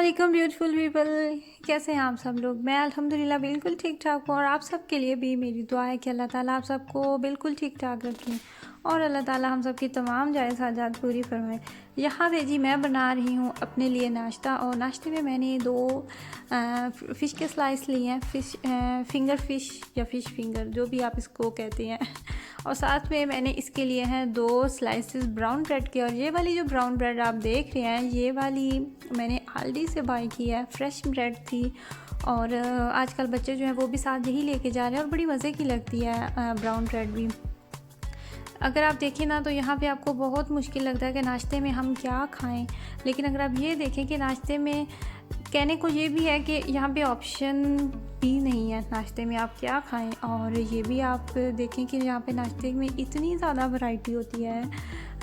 वालेकुम beautiful people. कैसे हैं आप सब लोग? मैं अल्हम्दुलिल्लाह बिल्कुल ठीक ठाक हूँ और आप सब के लिए भी मेरी दुआ है कि अल्लाह ताला आप सबको बिल्कुल ठीक ठाक रखें और अल्लाह ताला हम सब की तमाम जायज़ हाजात पूरी फरमाए। यहाँ पे जी मैं बना रही हूँ अपने लिए नाश्ता और नाश्ते में मैंने दो फ़िश के स्लाइस लिए हैं, फिंगर फ़िश या फ़िश फिंगर जो भी आप इसको कहते हैं और साथ में मैंने इसके लिए हैं 2 स्लाइसेस ब्राउन ब्रेड के। और ये वाली जो ब्राउन ब्रेड आप देख रहे हैं ये वाली मैंने आल्डी से बाय की है, फ्रेश ब्रेड थी और आजकल बच्चे जो हैं वो भी साथ यही लेके जा रहे हैं और बड़ी मज़े की लगती है ब्राउन ब्रेड भी। अगर आप देखें ना तो यहाँ पे आपको बहुत मुश्किल लगता है कि नाश्ते में हम क्या खाएं, लेकिन अगर आप ये देखें कि नाश्ते में कहने को ये भी है कि यहाँ पे ऑप्शन भी नहीं है नाश्ते में आप क्या खाएं। और ये भी आप देखें कि यहाँ पे नाश्ते में इतनी ज़्यादा वैरायटी होती है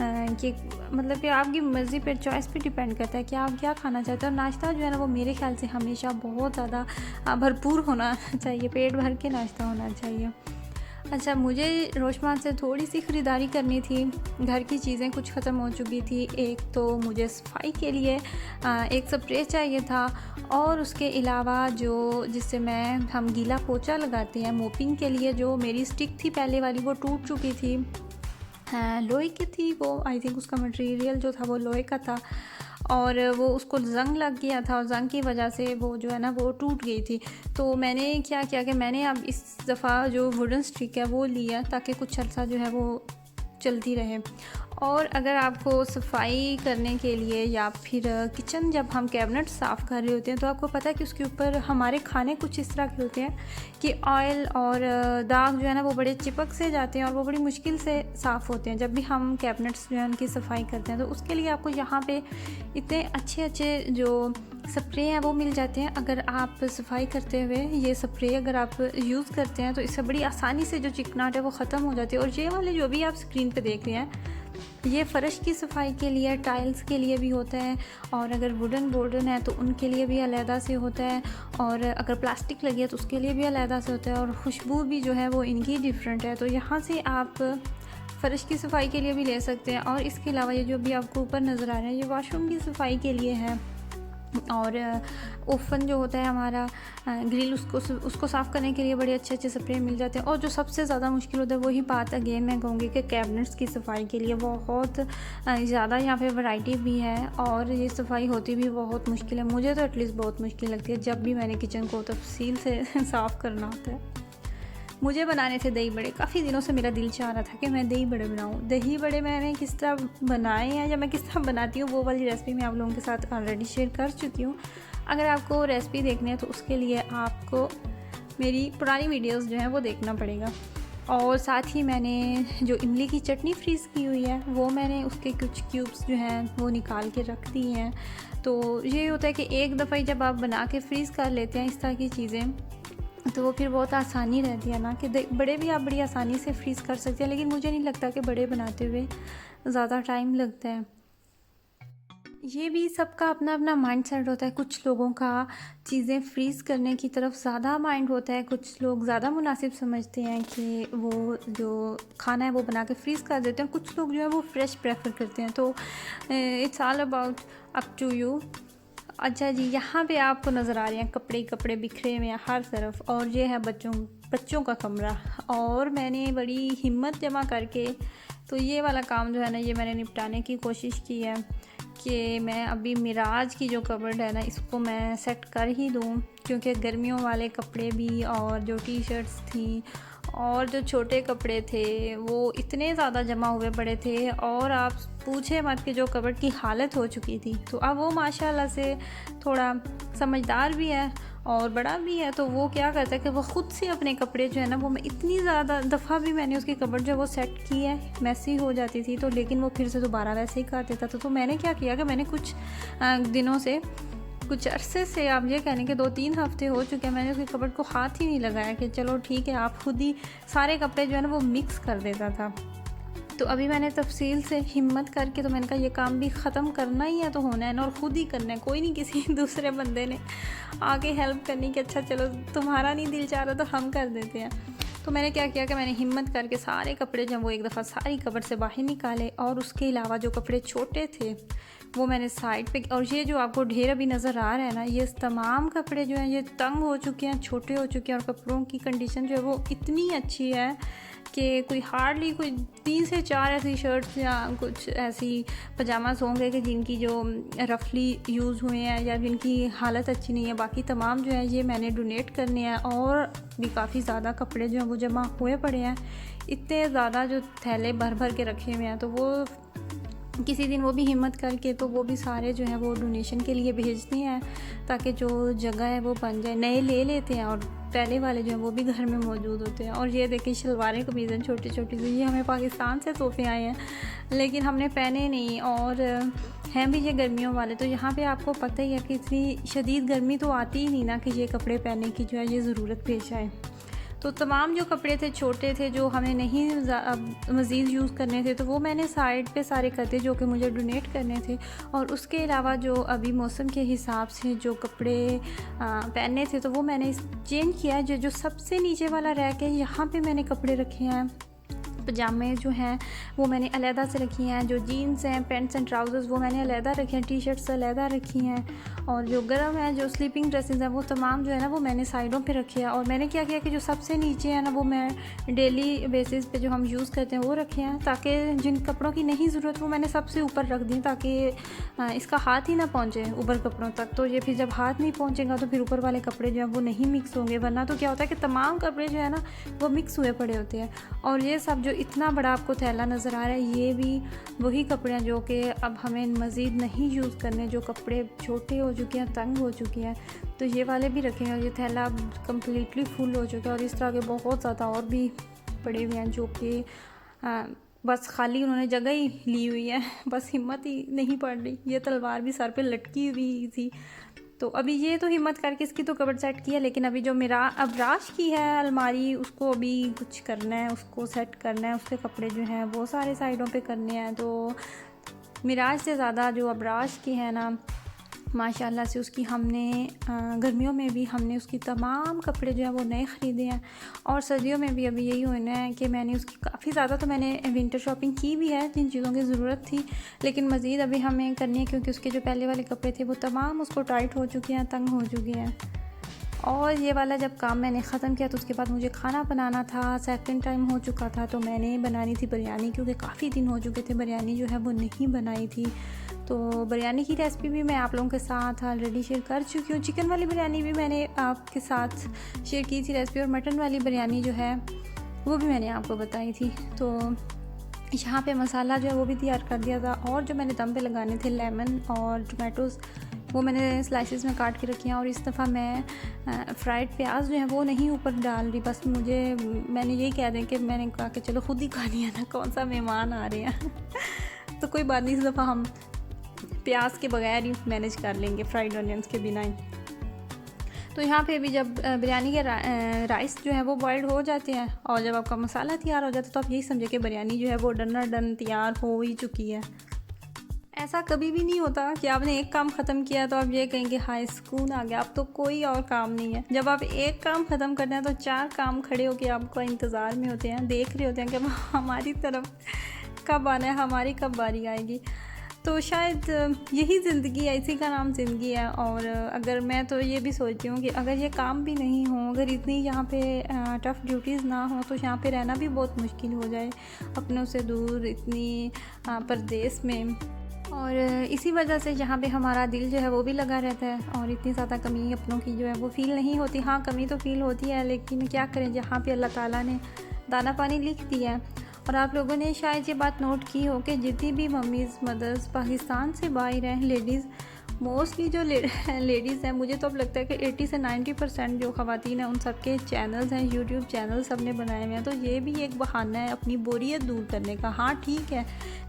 कि मतलब कि आपकी मर्ज़ी पर, चॉइस पे डिपेंड करता है कि आप क्या खाना चाहते हैं। और नाश्ता जो है ना वो मेरे ख्याल से हमेशा बहुत ज़्यादा भरपूर होना चाहिए, पेट भर के नाश्ता होना चाहिए। अच्छा, मुझे रोशमान से थोड़ी सी ख़रीदारी करनी थी, घर की चीज़ें कुछ ख़त्म हो चुकी थी। एक तो मुझे सफाई के लिए एक स्प्रे चाहिए था और उसके अलावा जो जिससे हम गीला पोछा लगाते हैं मोपिंग के लिए, जो मेरी स्टिक थी पहले वाली वो टूट चुकी थी, लोहे की थी वो, आई थिंक उसका मटेरियल जो था वो लोहे का था और वो उसको ज़ंग लग गया था और ज़ंग की वजह से वो जो है ना वो टूट गई थी। तो मैंने क्या किया कि मैंने अब इस दफ़ा जो वुडन स्टिक है वो लिया ताकि कुछ अर्सा जो है वो चलती रहे। और अगर आपको सफाई करने के लिए या फिर किचन जब हम कैबिनेट साफ़ कर रहे होते हैं तो आपको पता है कि उसके ऊपर हमारे खाने कुछ इस तरह के होते हैं कि ऑयल और दाग जो है ना वो बड़े चिपक से जाते हैं और वो बड़ी मुश्किल से साफ़ होते हैं जब भी हम कैबिनेट्स जो है उनकी सफाई करते हैं। तो उसके लिए आपको यहाँ पे इतने अच्छे अच्छे जो स्प्रे हैं वो मिल जाते हैं। अगर आप सफाई करते हुए ये स्प्रे अगर आप यूज़ करते हैं तो इससे बड़ी आसानी से जो चिकनाहट है वो ख़त्म हो जाती है। और ये वाले जो भी आप स्क्रीन पे देख रहे हैं ये फ़र्श की सफाई के लिए, टाइल्स के लिए भी होता है और अगर वुडन बोर्डन है तो उनके लिए भी अलहदा से होता है और अगर प्लास्टिक लगी है तो उसके लिए भी अलहदा से होता है और खुशबू भी जो है वो इनकी डिफरेंट है। तो यहाँ से आप फ़र्श की सफाई के लिए भी ले सकते हैं। और इसके अलावा ये जो भी आपको ऊपर नज़र आ रहा है ये वॉशरूम की सफाई के लिए है और ओवन जो होता है हमारा ग्रिल उसको साफ़ करने के लिए बड़े अच्छे अच्छे स्प्रे मिल जाते हैं। और जो सबसे ज़्यादा मुश्किल होता है वही बात अगेन मैं कहूँगी कि कैबिनेट्स की सफाई के लिए बहुत ज़्यादा यहाँ पे वैरायटी भी है और ये सफाई होती भी बहुत मुश्किल है। मुझे तो एटलीस्ट बहुत मुश्किल लगती है जब भी मैंने किचन को तफसील से साफ़ करना होता है। मुझे बनाने थे दही बड़े, काफ़ी दिनों से मेरा दिल चाह रहा था कि मैं दही बड़े बनाऊँ। दही बड़े मैंने किस तरह बनाए हैं या मैं किस तरह बनाती हूँ वो वाली रेसिपी मैं आप लोगों के साथ ऑलरेडी शेयर कर चुकी हूँ। अगर आपको रेसिपी देखनी है तो उसके लिए आपको मेरी पुरानी वीडियोस जो हैं वो देखना पड़ेगा। और साथ ही मैंने जो इमली की चटनी फ्रीज़ की हुई है वो मैंने उसके कुछ क्यूब्स जो हैं वो निकाल के रख दी हैं। तो ये होता है कि एक दफ़ा ही जब आप बना के फ्रीज़ कर लेते हैं इस तरह की चीज़ें तो वो फिर बहुत आसानी रहती है ना कि बड़े भी आप बड़ी आसानी से फ्रीज़ कर सकते हैं, लेकिन मुझे नहीं लगता कि बड़े बनाते हुए ज़्यादा टाइम लगता है। ये भी सबका अपना अपना माइंड सेट होता है। कुछ लोगों का चीज़ें फ्रीज़ करने की तरफ ज़्यादा माइंड होता है, कुछ लोग ज़्यादा मुनासिब समझते हैं कि वो जो खाना है वो बना के फ्रीज़ कर देते हैं, कुछ लोग जो है वो फ्रेश प्रेफर करते हैं। तो it's all about up to you. अच्छा जी, यहाँ पे आपको नज़र आ रहे हैं कपड़े कपड़े बिखरे हुए हैं हर तरफ और ये है बच्चों का कमरा। और मैंने बड़ी हिम्मत जमा करके तो ये वाला काम जो है ना ये मैंने निपटाने की कोशिश की है कि मैं अभी मिराज की जो कबर्ड है ना इसको मैं सेट कर ही दूँ, क्योंकि गर्मियों वाले कपड़े भी और जो टी शर्ट्स थी और जो छोटे कपड़े थे वो इतने ज़्यादा जमा हुए पड़े थे और आप पूछे मत कि जो कबर्ड की हालत हो चुकी थी। तो अब वो माशाल्लाह से थोड़ा समझदार भी है और बड़ा भी है, तो वो क्या करता है कि वो ख़ुद से अपने कपड़े जो है ना वो मैं इतनी ज़्यादा दफ़ा भी मैंने उसकी कबर्ड जो है वो सेट की है, मैसी हो जाती थी तो लेकिन वो फिर से दोबारा वैसे ही कर देता था। तो मैंने क्या किया कि मैंने कुछ अरसे से आप ये कहने के 2-3 हफ़्ते हो चुके हैं मैंने उसकी कबर्ड को हाथ ही नहीं लगाया कि चलो ठीक है आप खुद ही सारे कपड़े जो है ना वो मिक्स कर देता था। तो अभी मैंने तफसील से हिम्मत करके तो मैंने कहा ये काम भी ख़त्म करना ही है तो होना है ना और ख़ुद ही करना है, कोई नहीं किसी दूसरे बंदे ने आके हेल्प करनी कि अच्छा चलो तुम्हारा नहीं दिल चाह रहा तो हम कर देते हैं। तो मैंने क्या किया कि मैंने हिम्मत करके सारे कपड़े जब वो एक दफ़ा सारी कपड़ से बाहर निकाले, और उसके अलावा जो कपड़े छोटे थे वो मैंने साइड पे, और ये जो आपको ढेर अभी नज़र आ रहा है ना, ये तमाम कपड़े जो हैं ये तंग हो चुके हैं, छोटे हो चुके हैं, और कपड़ों की कंडीशन जो है वो इतनी अच्छी है कि कोई हार्डली कोई 3 से 4 ऐसी शर्ट्स या कुछ ऐसी पजामास होंगे कि जिनकी जो रफली यूज़ हुए हैं या जिनकी हालत अच्छी नहीं है। बाकी तमाम जो है ये मैंने डोनेट करने हैं, और भी काफ़ी ज़्यादा कपड़े जो हैं वो जमा हुए पड़े हैं, इतने ज़्यादा जो थैले भर भर के रखे हुए हैं। तो वो किसी दिन वो भी हिम्मत करके तो वो भी सारे जो है वो डोनेशन के लिए भेजते हैं, ताकि जो जगह है वो बन जाए। नए ले लेते हैं और पहले वाले जो हैं वो भी घर में मौजूद होते हैं। और ये देखिए शलवारें कमीज़ें छोटी छोटी सी, ये हमें पाकिस्तान से तोहफे आए हैं, लेकिन हमने पहने नहीं, और हैं भी ये गर्मियों वाले। तो यहाँ पे आपको पता ही है कि इतनी शदीद गर्मी तो आती ही नहीं ना कि ये कपड़े पहनने की जो है ये ज़रूरत पेश आए। तो तमाम जो कपड़े थे छोटे थे जो हमें नहीं मज़ीद यूज़ करने थे, तो वो मैंने साइड पे सारे करते जो कि मुझे डोनेट करने थे। और उसके अलावा जो अभी मौसम के हिसाब से जो कपड़े पहनने थे तो वो मैंने चेंज किया है। जो सबसे नीचे वाला रैक है, यहाँ पे मैंने कपड़े रखे हैं। पजामे जो हैं वो मैंने अलहदा से रखी हैं, जो जीन्स हैं, पैंट्स एंड ट्राउज़र्स वो मैंने अलहदा रखे हैं, टी शर्ट्स अलहदा रखी हैं, और जो गर्म है जो स्लीपिंग ड्रेसेस हैं वो तमाम जो है ना वो मैंने साइडों पे रखे हैं। और मैंने क्या किया कि जो सबसे नीचे है ना वो मैं डेली बेसिस पे जो हम यूज़ करते हैं वो रखे हैं, ताकि जिन कपड़ों की नहीं ज़रूरत वो मैंने सबसे ऊपर रख दी, ताकि इसका हाथ ही ना पहुँचे ऊपर कपड़ों तक। तो ये फिर जब हाथ नहीं पहुँचेगा तो फिर ऊपर वाले कपड़े जो हैं वो नहीं मिक्स होंगे, वरना तो क्या होता है कि तमाम कपड़े जो है ना वो मिक्स हुए पड़े होते हैं। और ये सब जो इतना बड़ा आपको थैला नज़र आ रहा है, ये भी वही कपड़े हैं जो कि अब हमें मज़ीद नहीं यूज़ करने, जो कपड़े छोटे हो चुके हैं, तंग हो चुके हैं, तो ये वाले भी रखे हैं। और ये थैला अब कम्प्लीटली फुल हो चुका है, और इस तरह के बहुत ज़्यादा और भी पड़े हुए हैं जो कि बस खाली उन्होंने जगह ही ली हुई है, बस हिम्मत ही नहीं पड़ रही। ये तलवार भी सर पे लटकी हुई थी, तो अभी ये तो हिम्मत करके इसकी तो कबर्ड सेट किया, लेकिन अभी जो मेरा अबराश की है अलमारी, उसको अभी कुछ करना है, उसको सेट करना है, उसके कपड़े जो हैं वो सारे साइडों पे करने हैं। तो मिराज से ज़्यादा जो अबराश की है ना, माशाल्लाह से उसकी हमने गर्मियों में भी हमने उसकी तमाम कपड़े जो है वो नए ख़रीदे हैं, और सर्दियों में भी अभी यही होना है कि मैंने उसकी काफ़ी ज़्यादा तो मैंने विंटर शॉपिंग की भी है जिन चीज़ों की ज़रूरत थी, लेकिन मज़ीद अभी हमें करनी है, क्योंकि उसके जो पहले वाले कपड़े थे वो तमाम उसको टाइट हो चुके हैं, तंग हो चुके हैं। और ये वाला जब काम मैंने ख़त्म किया तो उसके बाद मुझे खाना बनाना था, सेकंड टाइम हो चुका था, तो मैंने बनानी थी बिरयानी, क्योंकि काफ़ी दिन हो चुके थे बिरयानी जो है वो नहीं बनाई थी। तो बिरयानी की रेसिपी भी मैं आप लोगों के साथ ऑलरेडी शेयर कर चुकी हूँ। चिकन वाली बिरयानी भी मैंने आपके साथ शेयर की थी रेसिपी, और मटन वाली बिरयानी जो है वो भी मैंने आपको बताई थी। तो यहाँ पे मसाला जो है वो भी तैयार कर दिया था, और जो मैंने दम पे लगाने थे लेमन और टमाटोज़ वो मैंने स्लाइसेस में काट के रखी हैं। और इस दफ़ा मैं फ्राइड प्याज जो है वो नहीं ऊपर डाल रही, बस मैंने यही कह दें कि मैंने कहा कि चलो खुद ही खानी है ना, कौन सा मेहमान आ रहे हैं तो कोई बात नहीं, इस दफ़ा हम प्याज के बगैर ही मैनेज कर लेंगे, फ्राइड ऑनियंस के बिना ही। तो यहाँ पे भी जब बिरयानी के राइस जो है वो बॉइल्ड हो जाते हैं, और जब आपका मसाला तैयार हो जाता है तो आप यही समझे कि बिरयानी जो है वो डन तैयार हो ही चुकी है। ऐसा कभी भी नहीं होता कि आपने एक काम ख़त्म किया तो आप ये कहेंगे हाय सुकून आ गया, अब तो कोई और काम नहीं है। जब आप एक काम ख़त्म करते हैं तो 4 काम खड़े होकर आपका इंतज़ार में होते हैं, देख रहे होते हैं कि हमारी तरफ कब आना है, हमारी कब बारी आएगी। तो शायद यही ज़िंदगी है, इसी का नाम ज़िंदगी है। और अगर मैं तो ये भी सोचती हूँ कि अगर ये काम भी नहीं हो, अगर इतनी यहाँ पे टफ़ ड्यूटीज़ ना हो, तो यहाँ पे रहना भी बहुत मुश्किल हो जाए अपनों से दूर, इतनी परदेस में। और इसी वजह से यहाँ पे हमारा दिल जो है वो भी लगा रहता है, और इतनी ज़्यादा कमी अपनों की जो है वो फ़ील नहीं होती। हाँ, कमी तो फ़ील होती है, लेकिन क्या करें, जहाँ पे अल्लाह ताला ने दाना पानी लिख दिया है। और आप लोगों ने शायद ये बात नोट की हो कि जितनी भी मम्मीज़ मदर्स पाकिस्तान से बाहर हैं, लेडीज़ मोस्टली जो लेडीज़ हैं, मुझे तो अब लगता है कि 80 से 90% जो ख़वातीन हैं उन सब के चैनल्स हैं, यूट्यूब चैनल सब ने बनाए हुए हैं। तो ये भी एक बहाना है अपनी बोरियत दूर करने का। हाँ ठीक है,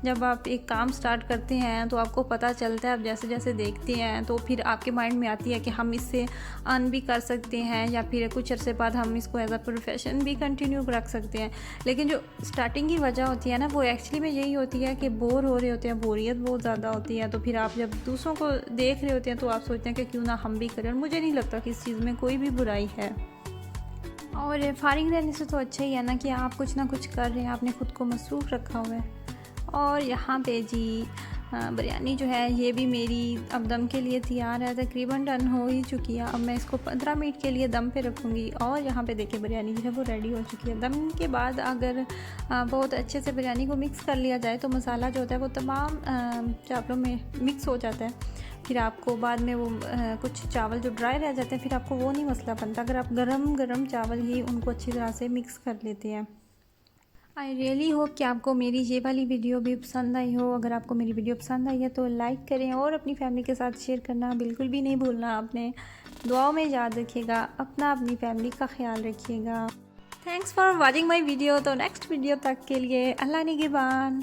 जब आप एक काम स्टार्ट करते हैं तो आपको पता चलता है, आप जैसे जैसे देखते हैं तो फिर आपके माइंड में आती है कि हम इससे अर्न भी कर सकते हैं, या फिर कुछ अरसे बाद हम इसको एज अ प्रोफेशन भी कंटिन्यू रख सकते हैं। लेकिन जो स्टार्टिंग की वजह होती है ना, वो एक्चुअली में यही होती है कि बोर हो रहे होते हैं, बोरियत बहुत ज़्यादा होती है। तो फिर आप जब दूसरों को देख रहे होते हैं तो आप सोचते हैं कि क्यों ना हम भी करें, और मुझे नहीं लगता कि इस चीज़ में कोई भी बुराई है। और फारिग रहने से तो अच्छा ही है ना कि आप कुछ ना कुछ कर रहे हैं, आपने ख़ुद को मसरूफ़ रखा हुआ है। और यहाँ पे जी बिरयानी जो है ये भी मेरी अब दम के लिए तैयार है, तकरीबन डन हो ही चुकी है। अब मैं इसको 15 मिनट के लिए दम पे रखूँगी और यहाँ पे देखिए बिरयानी जो है वो रेडी हो चुकी है। दम के बाद अगर बहुत अच्छे से बिरयानी को मिक्स कर लिया जाए तो मसाला जो होता है वो तमाम चावलों में मिक्स हो जाता है। फिर आपको बाद में वो कुछ चावल जो ड्राई रह जाते हैं फिर आपको वो नहीं मसला बनता अगर आप गरम गरम चावल ही उनको अच्छी तरह से मिक्स कर लेते हैं। आई रियली होप कि आपको मेरी ये वाली वीडियो भी पसंद आई हो। अगर आपको मेरी वीडियो पसंद आई है तो लाइक करें और अपनी फैमिली के साथ शेयर करना बिल्कुल भी नहीं भूलना। आपने दुआओं में याद रखिएगा, अपनी फैमिली का ख्याल रखिएगा। Thanks for watching my video. तो नेक्स्ट वीडियो तक के लिए अल्लाह निगहबान।